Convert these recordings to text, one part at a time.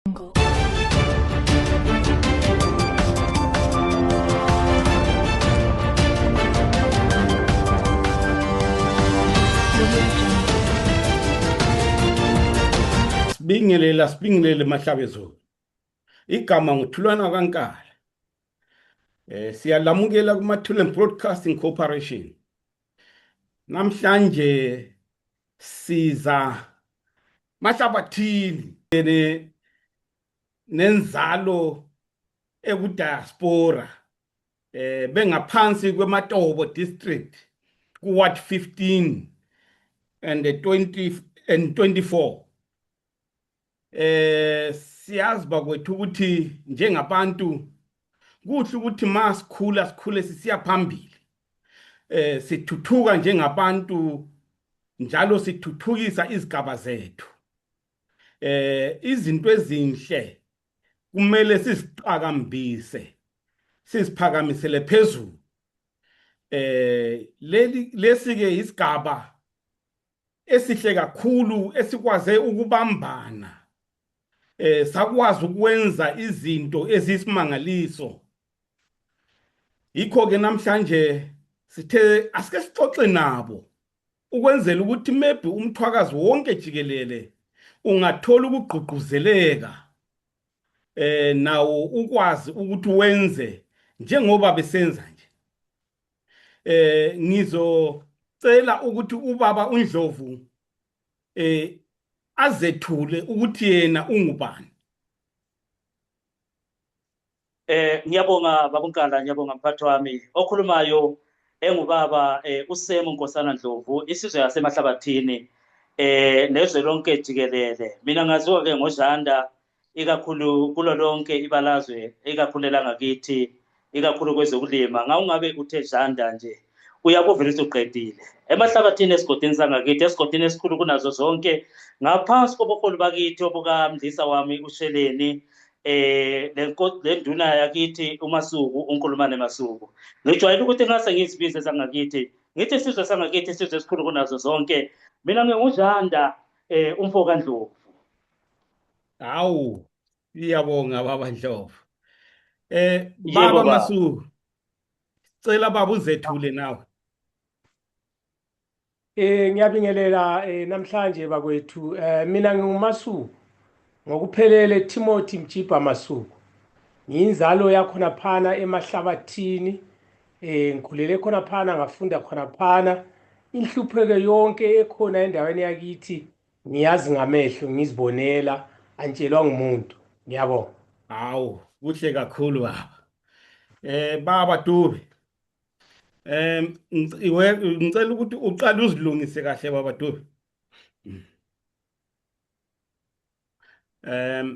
Jungle. Sibingelele Mahlabezulu. Igama nguThulwana kaNkala. Siyalamukela kuMathuleni Broadcasting Corporation. Namhlanje siza Mahlabathini nenzalo ekudiaspora bengaphansi kweMatobo district kuWard 15 and the 20 and 24. Siyazi bakwethu ukuthi njengabantu kuhle ukuthi sikhule sisiya phambili. Sithuthuka njengabantu njalo sithuthukisa izigaba zethu. Izinto ezinhle kumele siziqhakambise, siziphakamisele phezulu. Lesi-ke isigaba esihle kakhulu esikwaze ukubambana. Sakwazi ukwenza izinto ezisimangaliso. Yikho ke namhlanje sithe asike sixoxe nabo ukwenzela ukuthi maybe umthwakazi wonke jikelele ungathola ukugqugquzeleka nawo ukwazi ukuthi wenze njengoba besenza nje. Ngizocela ukuthi ubaba uNdlovu azethule ukuthi yena ungubani. Ngiyabonga babunkala, ngiyabonga mphathi wami okhulumayo engubaba uSemu Nkosana Ndlovu, isizwe yasemahlabathini nezwe lonke jikelele. Mina ngaziwa ke ngoJanda ikakhulu kulo lonke ibalazwe, ikakhulu elangakithi, ikakhulu kwezokulima. Ngawungabe uthe Janda nje uyakuvelisa uqedile. Emahlabathini esigodini sangakithi, esigodini esikhulu kunazo zonke, ngaphansi kobuholi bakithi obukaMdlisa wami uSheleni, le nduna yakithi uMasuku, uNkulumane Masuku. Ngijwayele ukuthi ngase ngizibize sangakithi, ngithi isizwe sangakithi isizwe esikhulu kunazo zonke. Mina nginguJanda umfoka Ndlovu. Hawu, iyabonga baba Ndlovu. Baba Masuku, cela baba uzethule nawe. Ngiyabingelela namhlanje bakwethu. Mina nginguMasuku ngokuphelele Timothy Mjiba Masuku. Ngiyinzalo yakhona phana emahlabathini. Ngikhulele khona phana, ngafunda khona phana. Inhlupheko yonke ekhona endaweni yakithi ngiyazi ngamehlo, ngizibonela, antshelwa ngumuntu. Ngiyabonga. Hawu, kuhle kakhulu baba. Baba Dube. Ngicela ukuthi uqale uzilungise kahle baba Dube.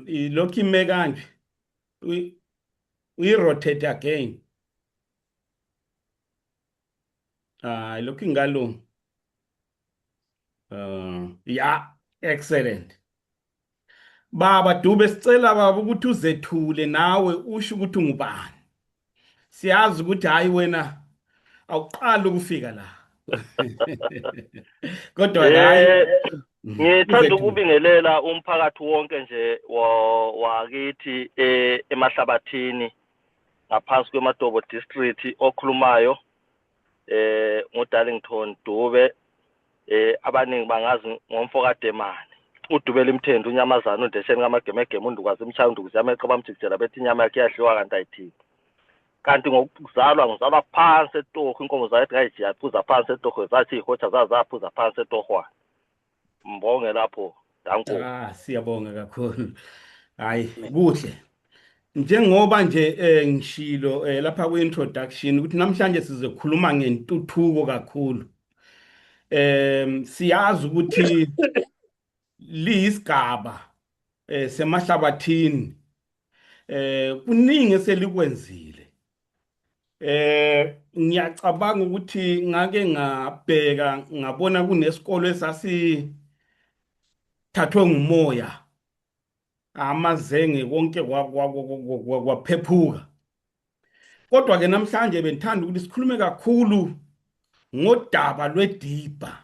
Ilokhu ime kanje. Uyi-rotate again. Ilokhu ingalo. Yeah, excellent. Baba Dube, sicela baba ukuthi uzethule nawe usho ukuthi ungubani. Siyazi ukuthi hayi wena awuqala ukufika la. Kodwa hayi ngithanda ukubingelela umphakathi wonke nje wakithi emahlabathini ngaphansi kweMatobo district okhulumayo ngoDarlington Dube, abaningi bangazi ngomfoka Demane, uDubela imthendo, unyamazana undesheni ngamagemegeme, undukwazi imchaya, undukuzi yameqo bamjikijela bethi inyama yakhe iyadliwa kanti ayithini. Kanti ngizalwa phansi etorho, inkomo zathi kayithi yaphuza phansi etorho, zathi ihotsha zaphuza phansi etorhwana. Mbonge lapho, danko. Siyabonga kakhulu. Hayi kuhle. Njengoba nje ngishilo lapha kwi-introduction ukuthi namhlanje sizokhuluma ngentuthuko kakhulu. Siyazi ukuthi liyisigaba semahlabathini. Kuningi eselikwenzile. Ngiyacabanga ukuthi ngake ngabheka ngabona kunesikole esasi thathwe ngumoya, amazenge konke kwaphephuka. Kodwa ke namhlanje benithanda ukuthi sikhulume kakhulu ngodaba lwedibha.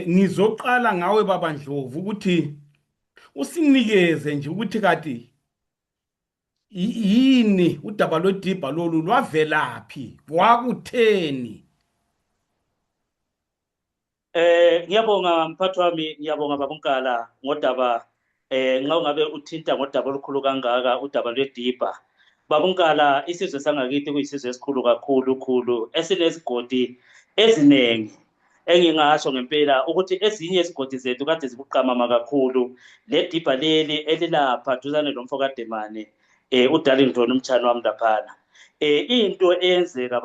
Ngizoqala ngawe baba Ndlovu ukuthi usinikeze nje ukuthi kati yini udaba lwedibha lolu lwavelaphi kwakutheni. Ngiyabonga mphathi wami, ngiyabonga babunkala ngodaba nxa ungabe uthinta ngodaba olukhulu kangaka udaba lwedibha. Babunkala, isizwe sangakithi kuyisizwe esikhulu kakhulu esinezigodi eziningi. Engingasho ngempela ukuthi ezinye izigodi zethu kade zibuqamama kakhulu. Le dibha leli elilapha duzane lomfo kaDemane uDarlington umtshana wami laphana. Into eyenzeka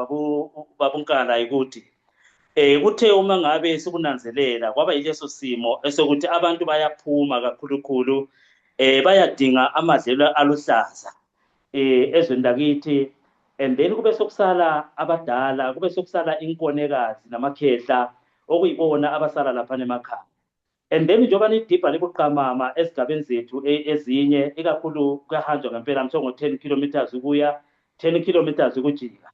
babunkala ukuthi kuthe uma ngabe sikunanzelela kwaba yileso simo esokuthi abantu bayaphuma kakhulu bayadinga amadlelo aluhlaza ezweni lakithi, and then kube sokusala abadala, kube sokusala inkonekazi namakhehla okuyibona abasala lapha emakhaya. And then njengoba idibha libuqamama esigabeni zethu ezinye ikakhulu kuyahanjwa ngempela mthongo 10 kilometers ukuya 10 kilometers ukujika.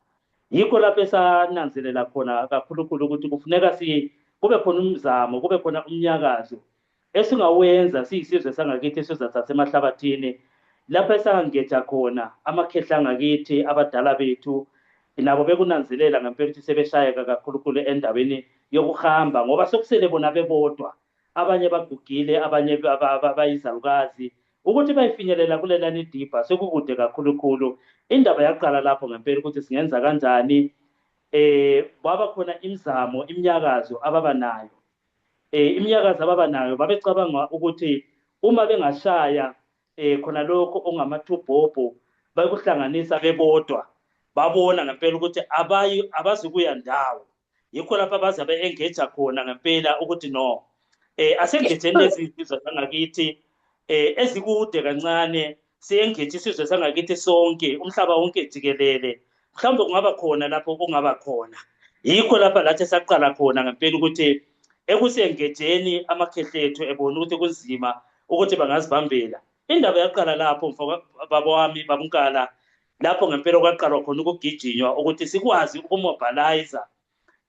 Yikho lapho esananzelela khona kakhulu ukuthi kufuneka kube khona umzamo, kube khona umnyakazo esingawenza siyisizwe sangakithi isizwe sasemahlabathini, lapho esangeja khona amakhehla angakithi abadala bethu nabo bekunanzelela ngempela ukuthi sebeshayeka kakhulu endaweni yokuhamba ngoba sokusele bona bebodwa, abanye bagugile, abanye bayizalukazi, ukuthi bayifinyelela kulelani idibha sekukude kakhulu. Indaba yaqala lapho ngempela ukuthi singenza kanjani. Kwaba khona imizamo, imnyakazo ababanayo. Imnyakazo ababanayo babecabanga ukuthi uma bengashaya khona lokho ongamatubhobho bakuhlanganisa bebodwa, babona ngempela ukuthi abazukuya ndawo. Yikho lapha bazabe engeja khona ngempela ukuthi no, asengejeni lezizwe zangakithi ezikude kancane, siyengeje isizwe sangakithi sonke, umhlaba wonke jikelele. Mhlawumbe kungaba khona lapho kungaba khona. Yikho lapha lathi saqala khona ngempela ukuthi ekusengejeni amakhehla ethu ebona ukuthi kunzima ukuthi bangazibambela. Indaba yaqala lapho baba wami babunkala, lapho ngempela kwaqalwa khona ukugijinywa ukuthi sikwazi ukumobilize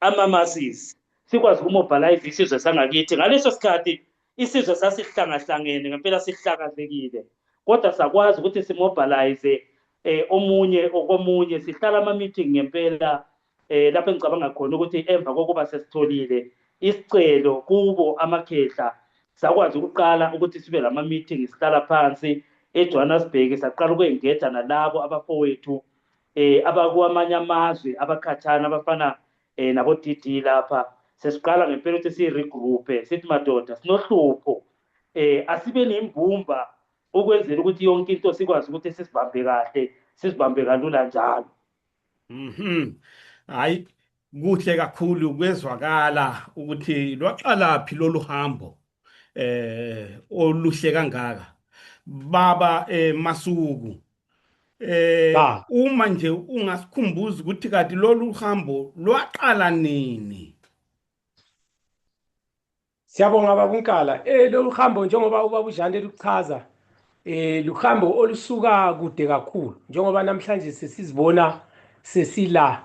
ama-masses, sikwazi ukumobilize isizwe sangakithi. Ngaleso sikhathi isizwe sasihlangahlangene ngempela sihlakazekile, kodwa sakwazi ukuthi simobilize omunye okomunye. Sihlala ama-meeting ngempela lapho engicabanga khona ukuthi emva kokuba sesitholile isicelo kubo amakhehla, sakwazi ukuqala ukuthi sibe lama-meeting, sihlala phansi eJohannesburg, saqala ukuyengeda nalabo abafowethu abakwamanye amazwe abakhathana abafana nabo-DD lapha. Sesiqala ngempela ukuthi siyiregroupe, sithi madoda sinohlupho, asibe nembumba ukwenzela ukuthi yonke into sikwazi ukuthi sisibambe kahle, sisibambe kalula njalo. Hayi, kuhle kakhulu kwezwakala ukuthi lwaqalaphi lolu hambo oluhle kangaka baba Masuku. Uma nje ungasikhumbuza ukuthi kati lolu hambo lwaqala nini? Siyabonga babunkala. Lolu hambo njengoba ubaba uJandile ukuchaza, luhambo olusuka kude kakhulu, njengoba namhlanje sesizibona sesila.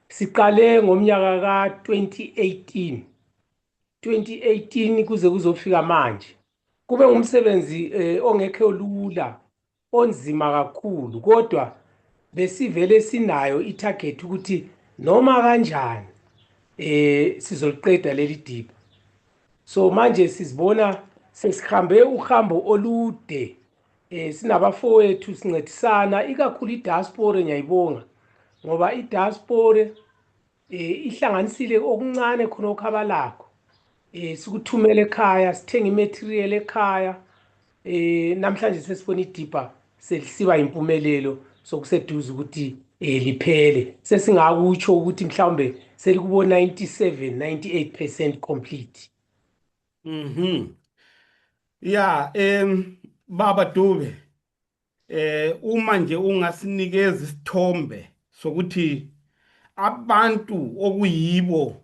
Siqale ngomnyaka ka 2018 kuze kuzofika manje. Kube ngumsebenzi ongekho lula, onzima kakhulu, kodwa besivele sinayo itarget ukuthi noma kanjani sizoliqeda leli dibha. So manje sizibona sesihambe uhambo olude, sinabafowethu sincedisana, ikakhulu idiaspora ngiyayibonga ngoba idiaspora ihlanganisile okuncane khona okhabalakho. Sikuthumela ekhaya, sithenga imaterial ekhaya. Namhlanje sesibona idibha selisiba impumelelo sokuseduze ukuthi liphele. Sesingakutsho ukuthi mhlawumbe selikubo 97-98% complete. Ya, baba Dube, uma nje ungasinikeza isithombe sokuthi abantu okuyibo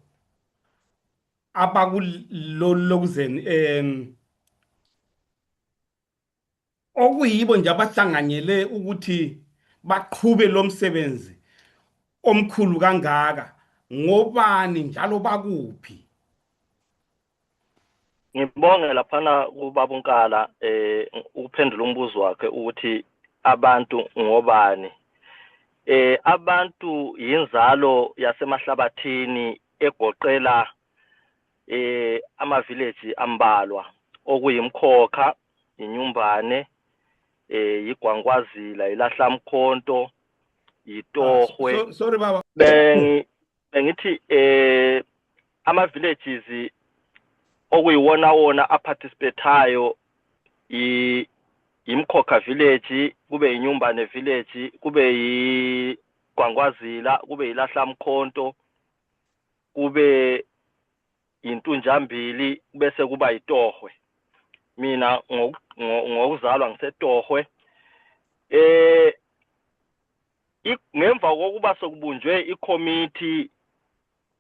abakulolokuzeni okuyibo nje abahlanganyele ukuthi baqhube lo msebenzi omkhulu kangaka, ngobani njalo bakuphi? ngibonge laphana kubaba uNkala ukuphendula umbuzo wakhe ukuthi abantu ngobani. Abantu yinzalo yasemahlabathini egoqela ama village ambalwa okuyimkhokha, inyumbane, igwangwazila, ilahlamkhonto, itohwe. Sorry baba. Bengithi ama villages okuyiwona wona aparticipatayo imkhokha village, kube inyumbane village, kube igwangwazila, kube ilahlamkhonto, kube intunjambili, bese kuba itohwe. Mina ngokuzalwa ngisetohwe. Ngemva kokuba sokubunjwe icommittee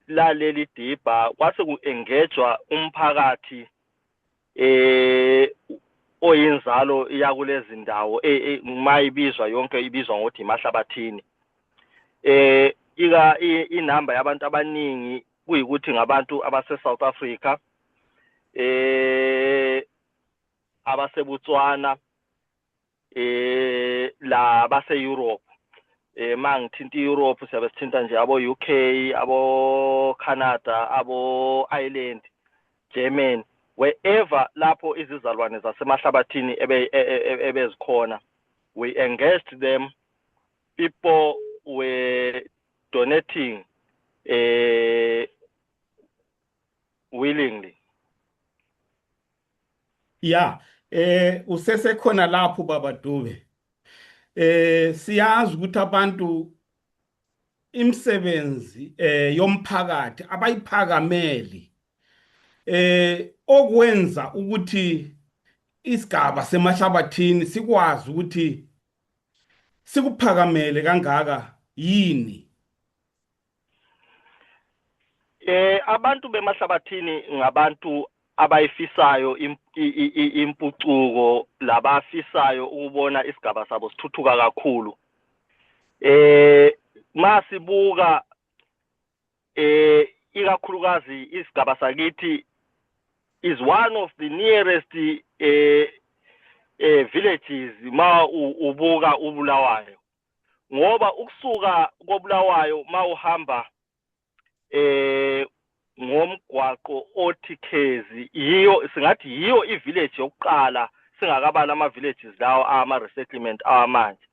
laleli dibha kwase ku-engagwa umphakathi oyinzalo yakulezi ndawo mayibizwa yonke ibizwa ngokuthi imahlabathini. Inamba yabantu abaningi kuyikuthi ngabantu abase South Africa, abase Botswana, la base Europe. Mangithinta Europe siyabe sithinta nje abo UK, abo Canada, abo Ireland, Germany, wherever lapho izizalwane zasemahlabathini ebezikhona. We engaged them. People were donating willingly. Yeah, usesekhona lapho baba Dube. Siyazi ukuthi abantu imsebenzi yomphakathi abayiphakameli okwenza ukuthi isigaba semahlabathini sikwazi ukuthi sikuphakamele kangaka yini. Abantu bemahlabathini ngabantu abayifisayo impucuko, labafisayo ukubona isigaba sabo sithuthuka kakhulu. Masibuka ikakhulukazi isigaba sakithi is one of the nearest villages ma ubuka uBulawayo, ngoba ukusuka koBulawayo ma uhamba ngomgwaqo othikezi yiyo singathi yiyo ivillage yokuqala singakabala ama villages lawo ama resettlement awamanje.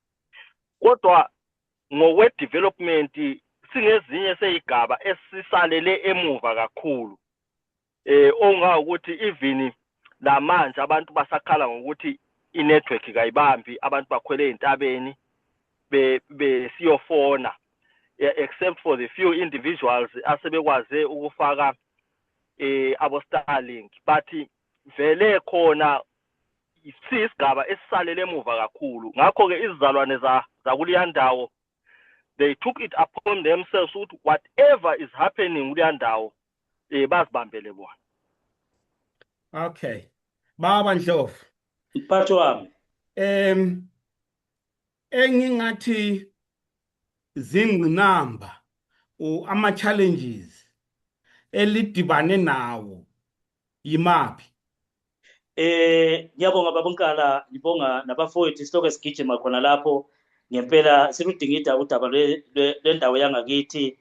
Kodwa ngokwe development singezinye seyigaba esisalele emuva kakhulu, ongakuthi even lamanje abantu basakhala ngokuthi inetwork kayibambi, abantu bakhwele entabeni besiyofona, except for the few individuals asebekwaze ukufaka abo Starlink, but vele khona isigaba esisalele emuva kakhulu. Ngakho ke izizalwane zakuliya ndawo, they took it upon themselves ukuthi whatever is happening kuliya ndawo bazibambele bona. Okay, baba Ndlovu, mphathi wami, engingathi zingqinamba ama challenges elidibane nawo yimapi? Ngiyabonga baba uNkala, ngibonga nabafowethu isitoko esigijima khona lapho. Ngempela siludingida udaba lendawo yangakithi,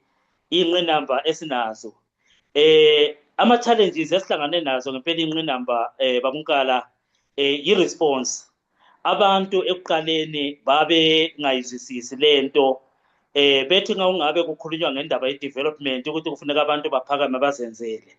inqinamba esinazo. Ama challenges esihlangane nazo ngempela inqinamba baba uNkala i-response. Abantu ekuqaleni babe ngayizwisisi lento, bethi ngabe kukhulunywa ngendaba ye-development ukuthi kufuneka abantu baphakame bazenzele.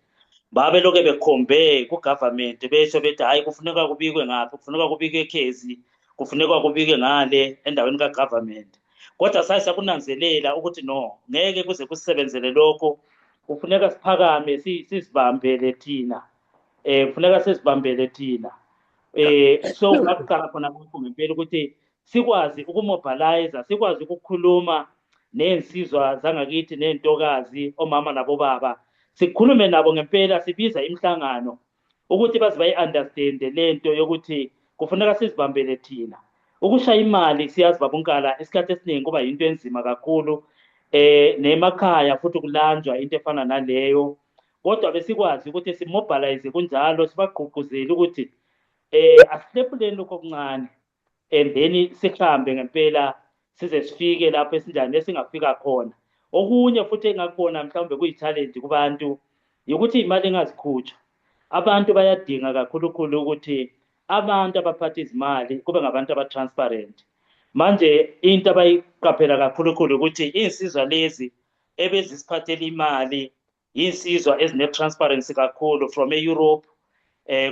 Babe lokho bekhombe ku-government besho bethi hayi kufuneka kubikwe ngaphi, kufuneka kubikwe ekhezi, kufuneka kubike ngale endaweni ka-government. Kodwa sakunanzelela ukuthi no, ngeke kuze kusebenzele lokho, kufuneka siphakame sizibambele thina. Kufuneka sizibambele thina. So ngakuqala khona lokho ngempela ukuthi sikwazi ukumobilize, sikwazi ukukhuluma nensizwa zangakithi nentokazi, omama nabo baba, sikhulume nabo ngempela, sibiza imihlangano ukuthi baze bayi-understand lento yokuthi kufuneka sizibambele thina. Ukushaya imali siyazi baba uNkala isikhathi esiningi kuba yinto enzima kakhulu, nemakhaya futhi kulanjwa into efana naleyo. kodwa besikwazi ukuthi simobilize kunjalo sibagqugquzele ukuthi asihlephuleni lokho okuncane and then sihambe ngempela size sifike lapho esinjani esingafika khona. Okunye futhi engakubona mhlawumbe kuyi-challenge kubantu ukuthi imali engazikhutshwa. Abantu bayadinga kakhulukhulu ukuthi abantu abaphatha izimali kube ngabantu aba-transparent. Manje into abayiqaphela kakhulukhulu ukuthi iy'nsizwa lezi ebezisiphathela imali iy'nsizwa ezine-transparency kakhulu from e-Europe,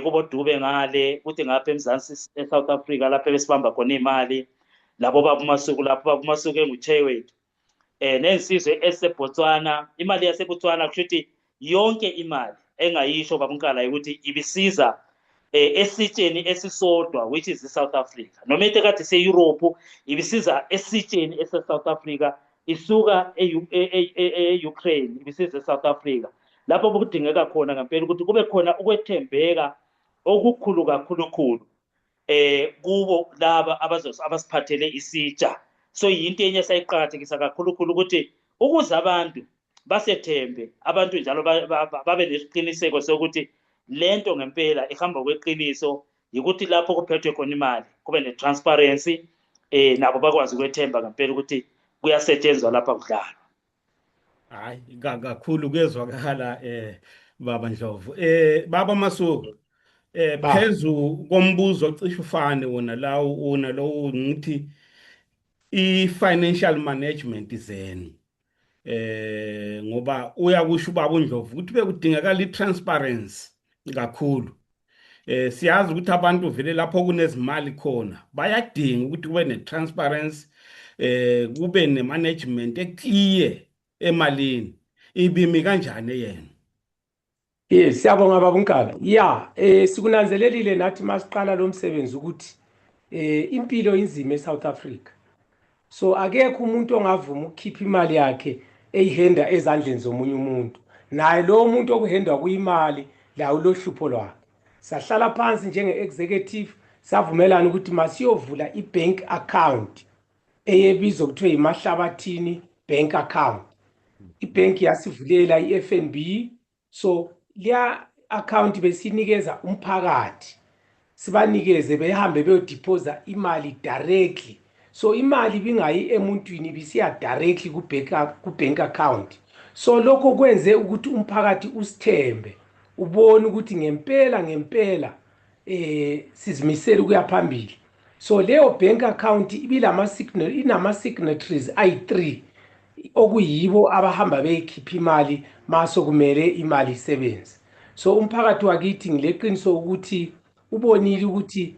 kubo Dube ngale kuthi ngapha eMzansi eSouth Africa lapho besibamba khona imali labo babumasuku lapho babumasuku enguChewethu. Nensizwe eseBotswana, imali yaseBotswana kusho ukuthi yonke imali engayisho babunkala ukuthi ibisiza esitsheni esisodwa which is South Africa. Noma etekade se-Europe ibisiza esitsheni ese-South Africa isuka e-Ukraine ibisiza eSouth Africa. Lapho kudingeka khona ngempela ukuthi kube khona ukwethembeka okukhulu kakhulukhulu kubo laba abasiphathele isitsha. So yinto enye sayiqhakathekisa kakhulukhulu ukuthi ukuze abantu basethembe, abantu njalo babe nesiqiniseko sokuthi lento ngempela ihamba kweqiniso ukuthi lapho kuphethwe khona imali kube ne-transparency, nabo bakwazi ukwethemba ngempela ukuthi kuyasetshenzwa lapha kudlalwa. Hayi kakhulu kuyezwakala baba Ndlovu. Baba Masuku, phezu kombuzo ocishe ufane wona lawo una lo ngithi i-financial management zenu. Ngoba uyakusho ubaba uNdlovu ukuthi bekudingakala i-transparency kakhulu. Siyazi ukuthi abantu vele lapho kunezimali khona bayadinga ukuthi kube ne-transparency, kube ne-management eclear emalini. Ibimi kanjani yena? Yes, siyabonga baba uNkala. Ya, sikunanzelelile nathi masiqala lo msebenzi ukuthi impilo inzima eSouth Africa. So akekho umuntu ongavuma ukukhipha imali yakhe eyihenda ezandleni zomunye umuntu. Naye lo muntu okuhendwa kuyimali lawo lohlupho lwakhe. Sahlala phansi njenge-executive savumelana ukuthi masiyovula i-bank account eyebizwa kuthiwa iMahlabathini bank account. Ibhenki yasivulela i-FNB, so liya account besinikeza umphakathi, sibanikeze behambe beyodephosa imali directly. So imali bingayi emuntwini bisiya directly ku-bank account. So lokho kwenze ukuthi umphakathi usithembe, ubone ukuthi ngempela sizimisela ukuya phambili. So leyo bank account inama signatories ayi-3 okuyibo abahamba beyikhipha imali maso kumele imali isebenze. So umphakathi wakithi ngileqiniso ukuthi ubonile ukuthi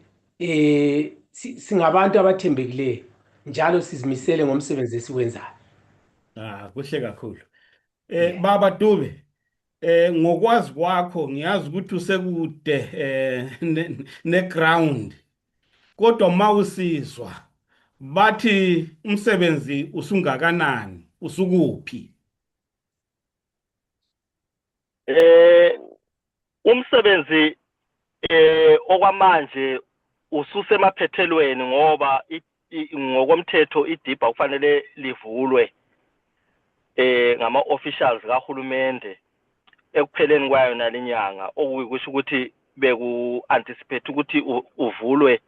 singabantu abathembekileyo njalo sizimisele ngomsebenzi esiwenzayo. Kuhle kakhulu. Baba Dube, ngokwazi kwakho ngiyazi ukuthi usekude ne-ground. Kodwa mawusizwa bathi umsebenzi usungakanani, usukuphi? Umsebenzi okwamanje ususemaphethelweni ngoba ngokomthetho idibha kufanele livulwe ngama officials kahulumende ekupheleni kwayo nalinyanga, okuyikusho ukuthi beku anticipate ukuthi uvulwe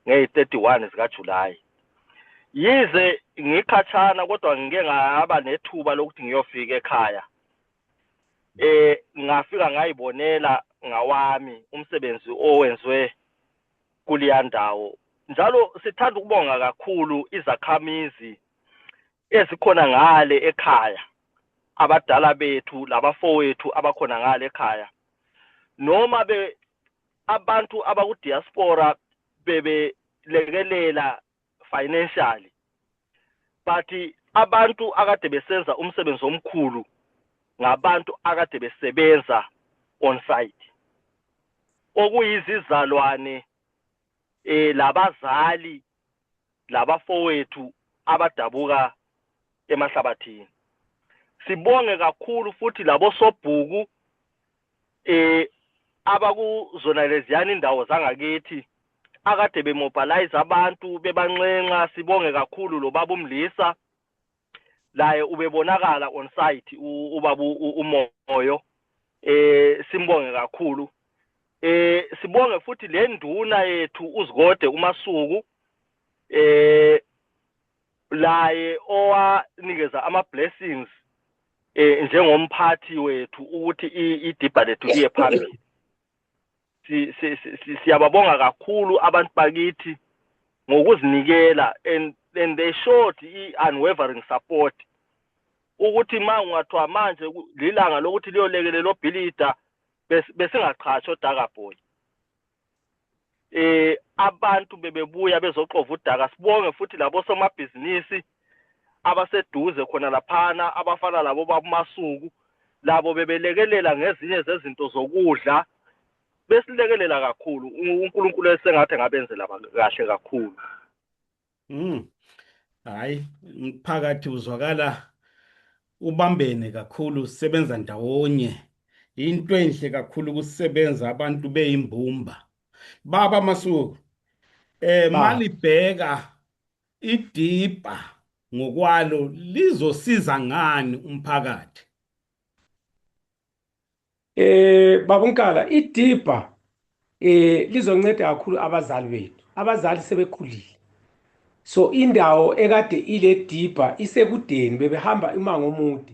nge-31 zikaJulayi. Yize ngikhatshana kodwa ngike ngaba nethuba lokuthi ngiyofika ekhaya, ngafika ngayibonela ngawami umsebenzi owenziwe kuleya ndawo. Njalo sithanda ukubonga kakhulu izakhamizi ezikhona ngale ekhaya, abadala bethu labafowethu abakhona ngale ekhaya, noma abantu abakudiaspora bebelekelela financially, but abantu akade besenza umsebenzi omkhulu ngabantu akade besebenza on site, okuyizizalwane labazali labafowethu abadabuka eMahlabathini. Sibonge kakhulu futhi labo sobhuku abakuzona leziyana indawo zangakithi akade bemobilize abantu bebanxenxa. Sibonge kakhulu lo baba uMlisa, laye ubebonakala on site ubaba uMoyo simbonge kakhulu. Sibonge futhi le nduna yethu uZigode uMasuku laye owanikeza ama blessings njengomphathi wethu ukuthi iDiba lethu liye phambili. Siyababonga kakhulu abantu bakithi ngokuzinikela and they showed unwavering support ukuthi mangathwa manje lilanga lokuthi liyolekelela oBhilida besingaqhatshwa uDakaboy. Abantu bebebuya bezoxova uDaka. Sibonge futhi labo somabhizinisi abaseduze khona laphana abafana labo baMasuku labo bebelekelela ngezinye zezinto zokudla besilekelela kakhulu. uNkulunkulu esengathi ngabenzela kahle kakhulu. Hayi umphakathi uzwakala ubambene kakhulu, sebenza ndawonye. Into enhle kakhulu ukusebenza abantu beyimbumba. Baba Masuku, malibheka iDiba ngokwalo lizosiza ngani umphakathi? Baba uNkala, iDiba lizonceda kakhulu abazali bethu. Abazali sebekhulile. So indawo ekade ile Diba isekudeni bebehamba imango omude.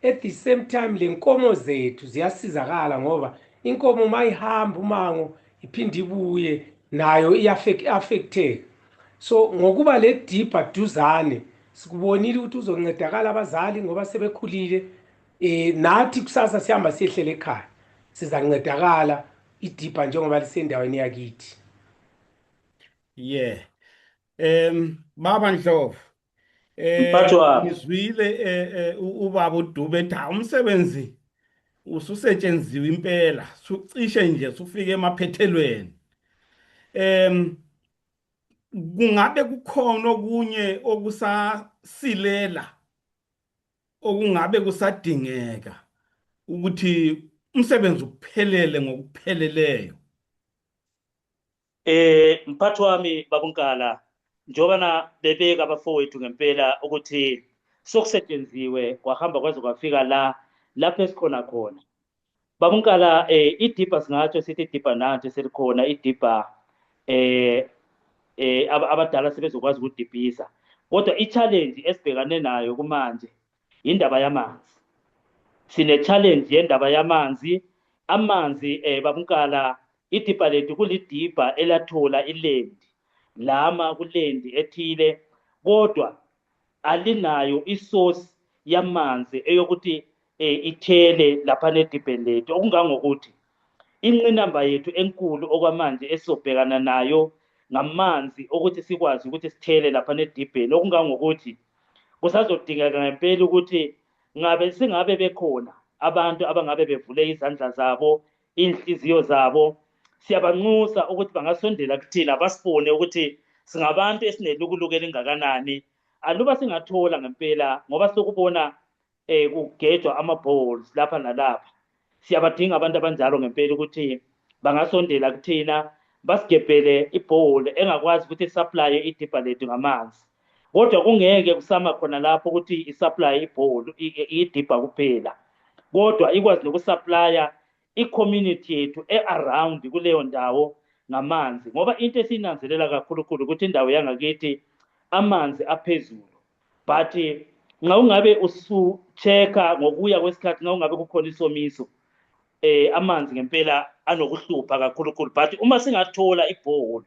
At the same time lenkomo zethu ziyasizakala ngoba inkomo mayihamba umango iphinde ibuye nayo iaffecteka. So ngokuba le Diba duzane sikubonile ukuthi uzoncedakala abazali ngoba sebekhulile. Nathi kusasa sihamba siyehlele ekhaya sizancedakala iDiba njengoba lisendaweni yakithi. Yeah. Baba Ndlovu, ngizwile ubaba uDube ethi umsebenzi ususetshenziwe impela, sucishe nje sufike emaphethelweni. Kungabe kukhona okunye okusasilela okungabe kusadingeka ukuthi umsebenzi uphelele ngokupheleleyo? Mphathi wami Baba uNkala, njobana bebeka abafowethu ngempela ukuthi sokusethenziwe kwahamba kwaze kwafika lapho esikhona khona. Baba uNkala, iDiba singatsho sithi iDiba nanti selikhona iDiba abadala sebezokwazi ukudibhisa. Kodwa i-challenge esibhekane nayo kumanje indaba yamanzi. Sine challenge yendaba yamanzi. Amanzi Baba uNkala, iDiba lethu kuliDiba elathola ilendi lama kulendi ethile, kodwa alinayo isource yamanzi eyokuthi ithele lapha neDiba lethu, okungangokuthi inqinamba yethu enkulu okwamanje esobhekana nayo ngamanzi ukuthi sikwazi ukuthi sithele lapha neDiba, okungangokuthi kusazodingeka ngempela ukuthi singabe bekhona abantu abangabe bevule izandla zabo, inhliziyo zabo. Siyabanxusa ukuthi bangasondela kuthina basifone ukuthi singabantu esinelukuluku elingakanani. Aluba singathola ngempela ngoba sokubona kugejwa ama-balls lapha nalapha. Siyabadinga abantu abanjalo ngempela ukuthi bangasondela kuthina basigebhele ibhowl engakwazi ukuthi supply iDiba lethu ngamanzi. Kodwa kungeke kusama khona lapho ukuthi isupply ibhowl iDiba kuphela, kodwa ikwazi nokusupply i-community yethu around kuleyo ndawo ngamanzi, ngoba into esinanzelela kakhulu ukuthi indawo yangakithi amanzi aphezulu. But ngabe usu-check-a ngokuya kwesikhathi ngabe kukhona isomiso, amanzi ngempela anokuhlupha kakhulu. But uma singathola ibhowl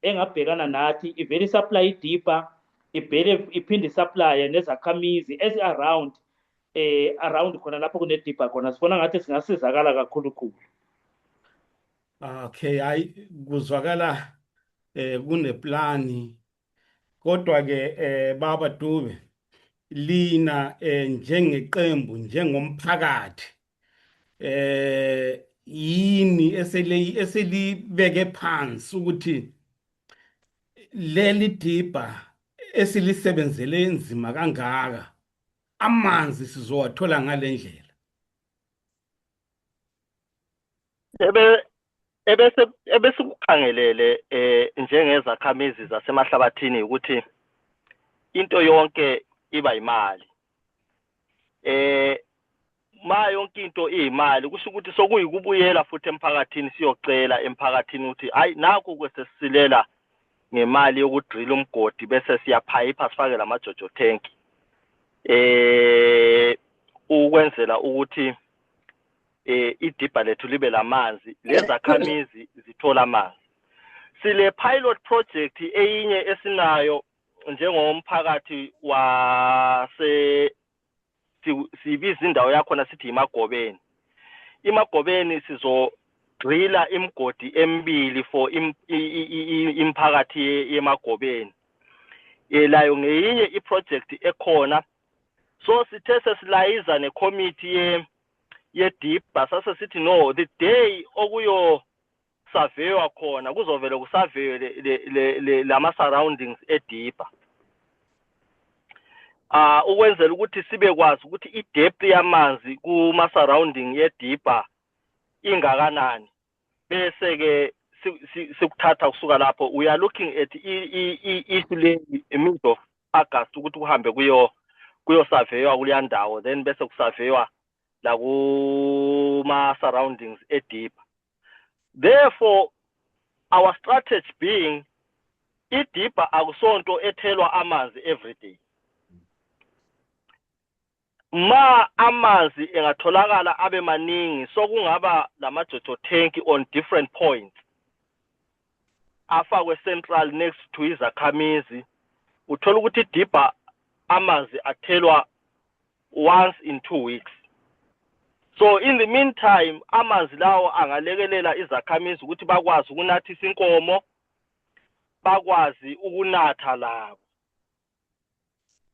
engabhekana nathi ivele supply iDiba, iphinde supply nezakhamizi ezi-around around khona lapho kuneDiba khona, sifuna ngathi singasizakala kakhulu. Okay, hayi kuzwakala kuneplani, kodwa ke Baba Dube, lina njengeqembu njengomphakathi yini eselibeke phansi ukuthi leli Diba esilisebenzele enzima kangaka amanzi sizowathola ngale ndlela? Ebese ukukhangelele njengezakhamizi zasemahlabathini ukuthi into yonke iba imali. ma yonke into iyimali kusho ukuthi sokuyikubuyela futhi emphakathini siyocela emphakathini ukuthi hayi nakho kwesesilela ngemali yokudrilla umgodi bese siyaphayipha sifake lamajojo tank ukwenzela ukuthi idibha lethu libe lamanzi lezakhamizi zithola amanzi. Sile pilot project eyinye esinayo njengomphakathi wase sibiza indawo yakhona sithi iMagobeni. iMagobeni sizodrilla imgodi emibili for imphakathi yeMagobeni. Layo ngeyinye iproject ekhona. So sithe sesilayiza necommittee yedibha sase sithi no, the day okuyo surveyor khona kuzovela kusurvey lama surroundings edibha. Ukwenzela ukuthi sibe kwazi ukuthi idepth yamanzi kuma surrounding yedibha ingakanani bese ke sikuthatha kusuka lapho we are looking at issue mid of August ukuthi kuhambe kuyo surveyor kuleya ndawo then bese kusurveyor la kuma surroundings edibha. Therefore our strategy being idibha akusonto ethelwa amanzi every day. Ma amanzi engatholakala abe maningi sokungaba lamajojo tank on different points afakwe central next to izakhamizi uthola ukuthi idibha amanzi athelwa once in 2 weeks. So in the meantime amanzi lawo angalekelela izakhamizi ukuthi bakwazi ukunathisa inkomo bakwazi ukunatha labo.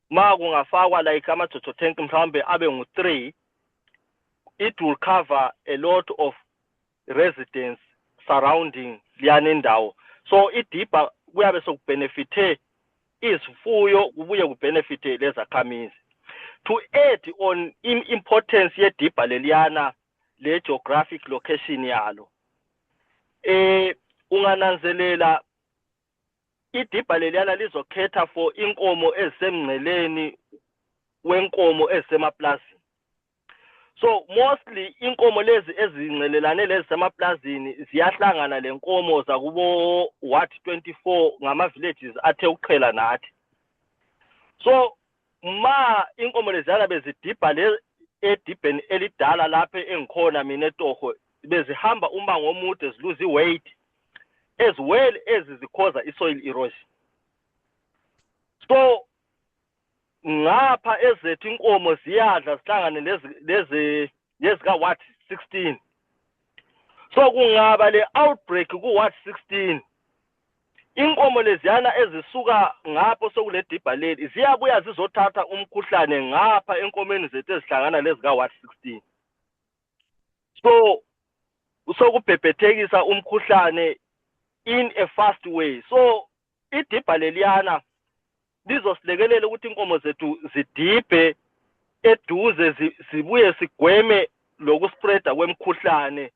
Ma kungafakwa like amajojo tank mhlawumbe abe ngu3 it will cover a lot of residents surrounding liyana indawo. So idibha kuyabe sokubenefite izifuyo kubuye kubenefite lezakhamizi. To add on importance yedibha leliyana le geographic location yalo ungananzelela idibha leliyana lizokhetha for inkomo ezisemngceleni wenkomo ezisemaplazini. So mostly inkomo lezi ezingcelelane lezi semaplazini ziyahlangana lenkomo zakubo what 24 ngama villages athe ukuqhela nathi. So ma inkomo lezana bezidibha le edibheni elidala lapha engikhona mina eTogo bezihamba umango omude ziluze weight as well as zikhoza isoil erosion. So ngapha ezethu inkomo ziyadla sihlangane lezika what 16. So kungaba le outbreak ku what 16 inkomo leziyana ezisuka ngapho sokule dibha leli ziyabuya zizothatha umkhuhlane ngapha enkomeni zethu ezihlangana lezika what 16. So usokubhebhethekisa umkhuhlane in a fast way. So idibha leliyana lizosilekelela ukuthi inkomo zethu zidibhe eduze zibuye sigweme lokuspreada kwemkhuhlane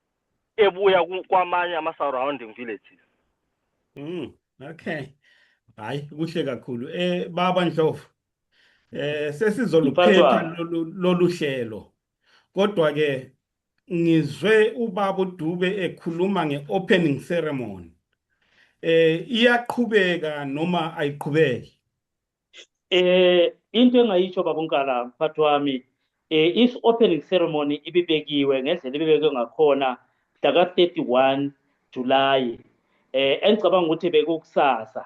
ebuya kwamanye ama surrounding villages. Okay. Hayi kuhle kakhulu. Baba Ndlovu. Sesizoluphetha lolu hlelo. Kodwa ke ngizwe ubaba uDube ekhuluma ngeopening ceremony. Iyaqhubeka noma ayiqhubeki? Into engayisho baba uNkala mphathi wami if opening ceremony ibibekiwe ngendlela ibibekwe ngakhona mhla ka31 July engicabanga ukuthi bekukusasa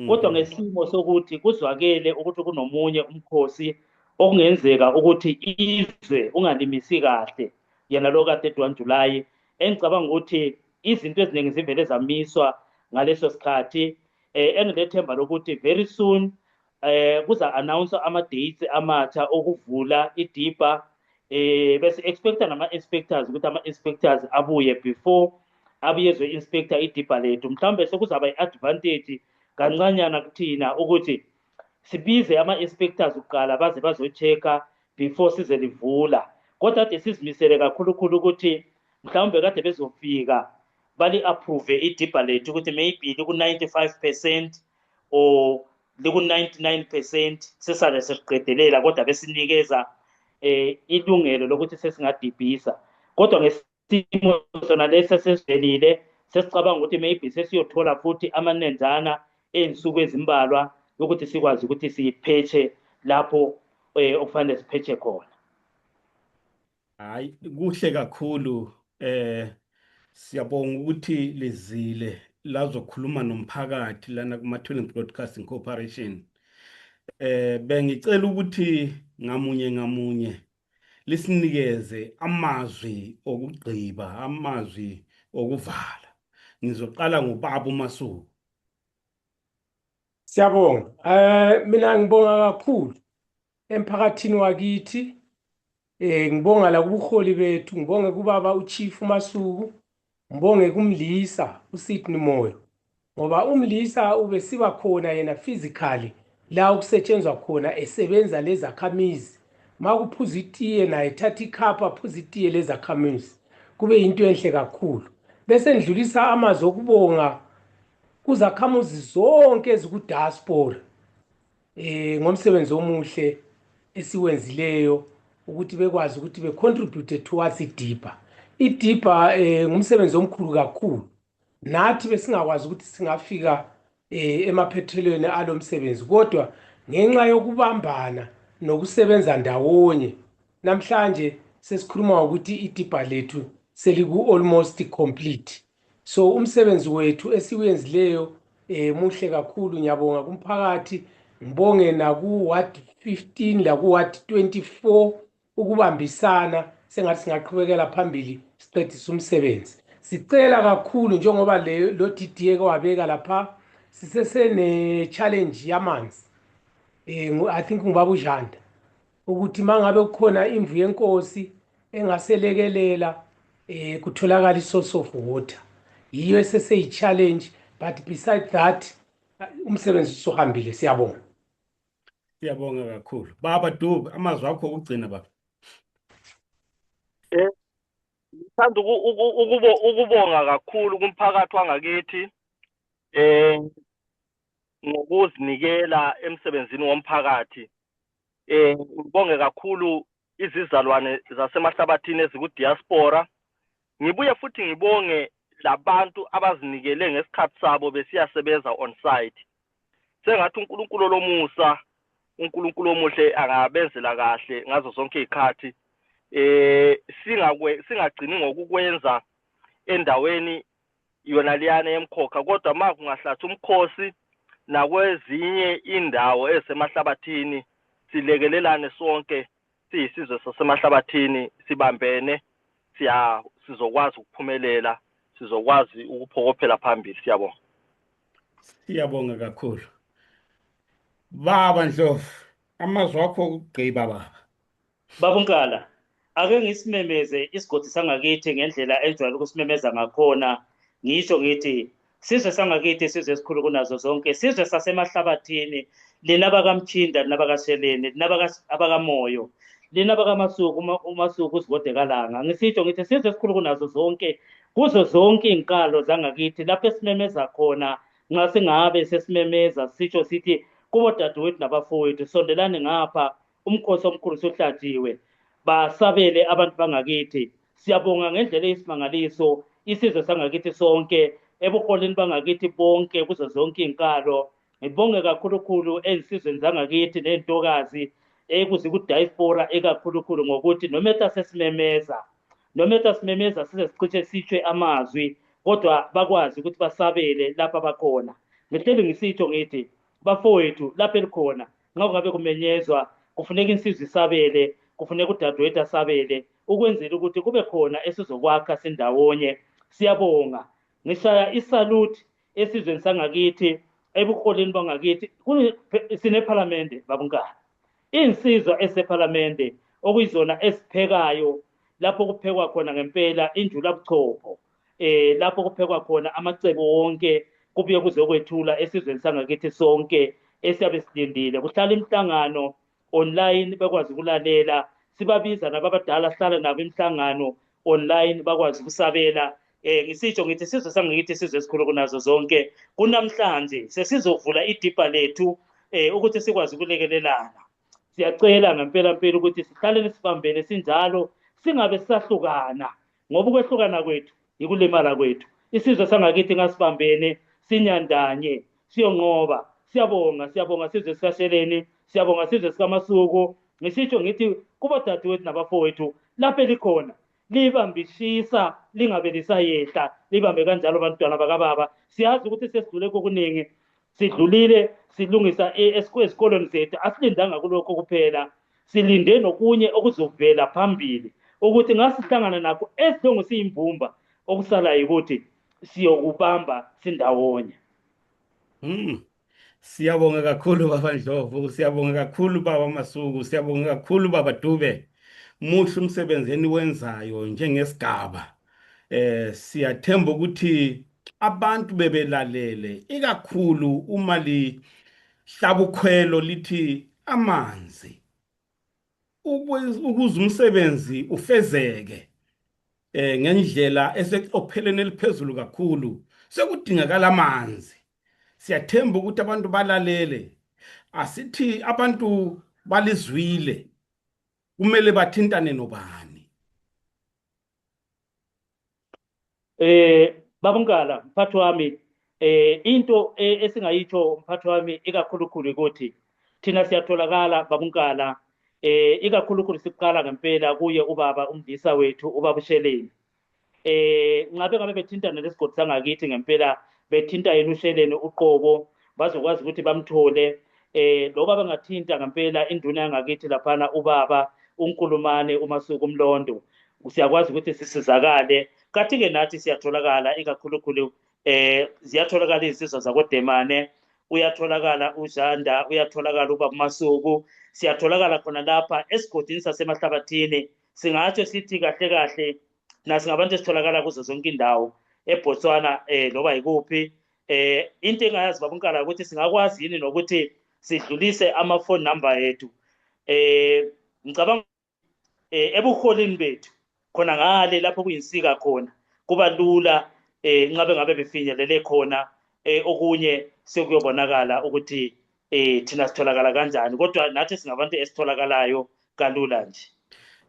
kodwa ngesimo sokuthi kuzwakele ukuthi kunomunye umkhosi okungenzeka ukuthi izwe ungalimisi kahle yana lo ka31 July engicabanga ukuthi izinto eziningi zivele zamiswa ngaleso sikhathi engilethemba lokuthi very soon kuza announce ama dates amatha okuvula idibha bese expecta nama inspectors ukuthi ama inspectors abuye before abiyezwe inspector idibha lethu mhlambe sekuzaba iadvantage kancanyana kuthina ukuthi sibize ama inspectors uqala baze bazochecka before size livula kodwa ade sizimisele kakhulu ukuthi mhlambe kade bezofika bali approve idibha lethu ukuthi maybe liku 95% or liku 99% sesale sesiqedelela kodwa besinikeza ilungelo lokuthi sesingadibhisa kodwa ngesimo sona lesi sesivelile sesicabanga ukuthi maybe sesiyothola futhi amanenjana ey'nsuku ezimbalwa yokuthi sikwazi ukuthi siyiphethe lapho okufanele siphethe khona. Hayi kuhle kakhulu siyabonga ukuthi lizile lazokhuluma nomphakathi lana kuma-Twin Broadcasting Corporation. Bengicela ukuthi ngamunye lisinikeze amazwi okugqiba, amazwi okuvala. Ngizoqala ngobaba uMasuku. Siyabonga. Mina ngibonga kakhulu emphakathini wakithi. Ngibonga la kubuholi bethu, ngibonge kubaba uChief uMasuku, ngibonge kumlisa uSidney Moyo. Ngoba umlisa ubesiba khona yena physically la ukusetshenzwa khona esebenza lezakhamizi. Makuphuza itiye naye ethatha ikhapha aphuza itiye lezakhamizi. Kube into enhle kakhulu. Bese ndlulisa amazwi okubonga kuzakhamuzi zonke ezikudiaspora ngomsebenzi omuhle esiwenzileyo ukuthi bekwazi ukuthi becontribute towards iDipa. iDipa ngumsebenzi omkhulu kakhulu. Nathi besingakwazi ukuthi singafika emaphethelweni alomsebenzi kodwa ngenxa yokubambana nokusebenza ndawonye namhlanje sesikhuluma ukuthi iDipa lethu seliku almost complete. So umsebenzi wethu esiwenzileyo muhle kakhulu. Ngiyabonga kumphakathi, ngibonge naku Ward 15 la ku Ward 24 ukubambisana sengathi singaqhubekela phambili siqedise umsebenzi. Sicela kakhulu njengoba lo DDA kwabeka lapha sisesene challenge yamanzi. I think ngibaba uJanda ukuthi mangabe kukhona imvu yenkosi engaselekelela kutholakala isource of water. Yiyo esese challenge, but besides that umsebenzi usuhambile. Siyabonga. Siyabonga kakhulu. Baba Dube, amazwi akho okugcina baba. Ngithanda ukubonga kakhulu kumphakathi wangakithi ngokuzinikela emsebenzini womphakathi. Ngibonge kakhulu izizalwane zasemahlabathini ezikudiaspora. Ngibuye futhi ngibonge labantu abazinikele ngesikhathi sabo besiyasebenza on site. Sengathi uNkulunkulu lomusa, uNkulunkulu omuhle angabenzela kahle ngazo zonke izikhathi. Singagcini ngokukwenza endaweni yona liyana emkhokha kodwa makungahlatha umkhosi nakwezinye indawo ezisemahlabathini silekelelane sonke siyisizwe sasemahlabathini sibambene sizokwazi ukuphumelela, sizokwazi ukuphokophela phambili. Siyabonga. Siyabonga kakhulu. Baba Ndlovu, amazwi akho okugqiba baba. Baba uNkala, ake ngisimemeze isigodi sangakithi ngendlela ejwayele ukusimemeza ngakhona. Ngisho ngithi sizwe sangakithi sizwe esikhulu kunazo zonke, sizwe sasemahlabathini, lina bakaMchinda, lina bakaSheleni, lina abakaMoyo, lina bakaMasuku, uMasuku uSigodekalanga. Ngisitsho ngithi sizwe esikhulu kunazo zonke, kuzo zonke izinkalo zangakithi lapho esimemeza khona. Nxa singabe sesimemeza sitsho sithi kubo dadewethu nabafowethu sondelani ngapha, umkhosi omkhulu sohlatshiwe, basabele abantu bangakithi. Siyabonga ngendlela eyisimangaliso isizwe sangakithi sonke, ebuholini bangakithi bonke kuzo zonke izinkalo. Ngibonge kakhulukhulu ezisizweni zangakithi nentokazi ekuzikudiaspora ekakhulukhulu ngokuthi nometa sesimemeza size sicishe sitshwe amazwi kodwa bakwazi ukuthi basabele lapha bakhona. Ngihleli ngisitsho ngithi bafowethu lapha elikhona ngabe kumenyezwa kufuneka insizwe isabele, kufuneka udadewethu asabele ukwenzela ukuthi kube khona esizokwakha sindawonye. Siyabonga. Ngishaya isalute esizweni sangakithi ebuholini bangakithi. Sineparlamente baba uNkala, insizwa eseparlamente okuyizona esiphekayo lapho kuphekwa khona ngempela injula buchopho, lapho kuphekwa khona amacebo wonke kubuye kuzokwethula esizweni sangakithi sonke esiyabe silindile. Kuhlala imihlangano online bakwazi ukulalela, sibabiza nababadala sihlale nabo imihlangano online bakwazi ukusabela. Ngisitsho ngithi sizwe sangakithi sizwe esikhulu kunazo zonke. Kunamhlanje sesizovula iDipa lethu ukuthi sikwazi ukulekelelana. Siyacela ngempela ukuthi sihlale sibambene sinjalo, singabe sisahlukana, ngoba ukwehlukana kwethu ikulimala kwethu. Isizwe sangakithi ngasibambene sinyandanye siyonqoba. Siyabonga sizwe sikaSheleni, siyabonga sizwe sikaMasuku. Ngisitsho ngithi kuba dadewethu nabafowethu lapho elikhona libambishisa, lingabe lisayehla, libambe kanjalo bantwana bakababa. Siyazi ukuthi sesidlule kokuningi, sidlulile silungisa esikoleni zethu, asilindanga kulokho kuphela, silinde nokunye okuzovela phambili ukuthi ngasihlangana nakho esidongo siyimbumba, okusalayo ukuthi siyokubamba sindawonye. Siyabonga kakhulu baba Ndlovu, siyabonga kakhulu baba Masuku, siyabonga kakhulu baba Dube. Muhle umsebenzi eniwenzayo njengesigaba. Siyathemba ukuthi abantu bebelalele, ikakhulu uma lihlaba ukhwelo lithi amanzi, ukuze umsebenzi ufezeke ngendlela eseqopheleni eliphezulu kakhulu, sekudingakala amanzi. Siyathemba ukuthi abantu balalele. Asithi abantu balizwile, kumele bathintane nobani? Baba Nkala, mphathi wami, into esingayitsho mphathi wami ikakhulukhulu ukuthi thina siyatholakala Baba Nkala, ikakhulukhulu siqala ngempela kuye ubaba umdisa wethu ubaba uSheleni. Ngabe bethintana lesigodi sangakithi ngempela, bethinta yena uSheleni uqobo, bazokwazi ukuthi bamthole. Loba bangathinta ngempela induna yangakithi laphana ubaba uNkulumane uMasuku Mlondo, siyakwazi ukuthi sisizakale. Kathi-ke nathi siyatholakala ikakhulukhulu, ziyatholakala izinsizwa zakoDemane, uyatholakala uJanda, uyatholakala ubaba Masuku, siyatholakala khona lapha esigodini sasemahlabathini. Singatsho sithi kahle kahle nasingabantu esitholakala kuzo zonke indawo eBotswana, loba yikuphi. Into engayazi Baba Nkala ukuthi singakwazi yini nokuthi sidlulise ama-phone number yethu. Ngicabanga ebuholini bethu khona ngale lapho kuyinsika khona kuba lula, ngabe befinyelele khona, okunye sekuyobonakala ukuthi thina sitholakala kanjani, kodwa nathi singabantu esitholakalayo kalula nje.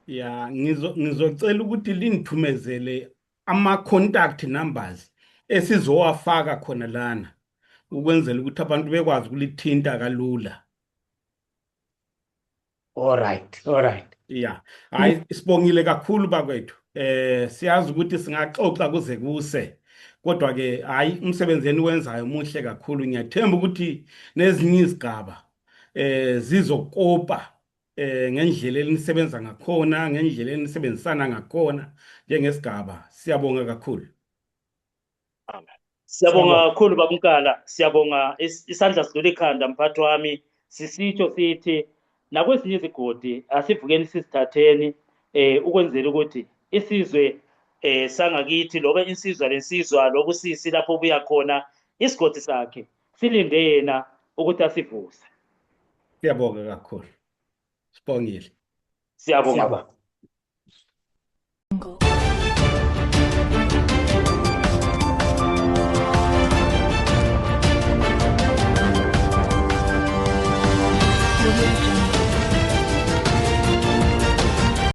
Ya, ngizocela ukuthi linithumezele ama-contact numbers esizowafaka khona lana, ukwenzela ukuthi abantu bekwazi ukulithinta kalula. All right. Ya, hayi sibongile kakhulu bakwethu. Siyazi ukuthi singaxoxa kuze kuse, kodwa ke hayi umsebenzi eniwenzayo muhle kakhulu. Ngiyathemba ukuthi nezinye izigaba zizokopa ngendlela elinisebenza ngakhona, ngendlela enisebenzisana ngakhona njengesigaba. Siyabonga kakhulu. Amen. Siyabonga kakhulu Baba Nkala, siyabonga isandla sidlula ikhanda mphathi wami. Sisitsho sithi nakwezinye izigodi asivukeni sisithatheni, ukwenzela ukuthi isizwe sangakithi loba insizwa lensizwa lobusisi lapho buya khona isigodi sakhe silinde yena ukuthi asivuse. Siyabonga kakhulu. Sibongile. Siyabonga.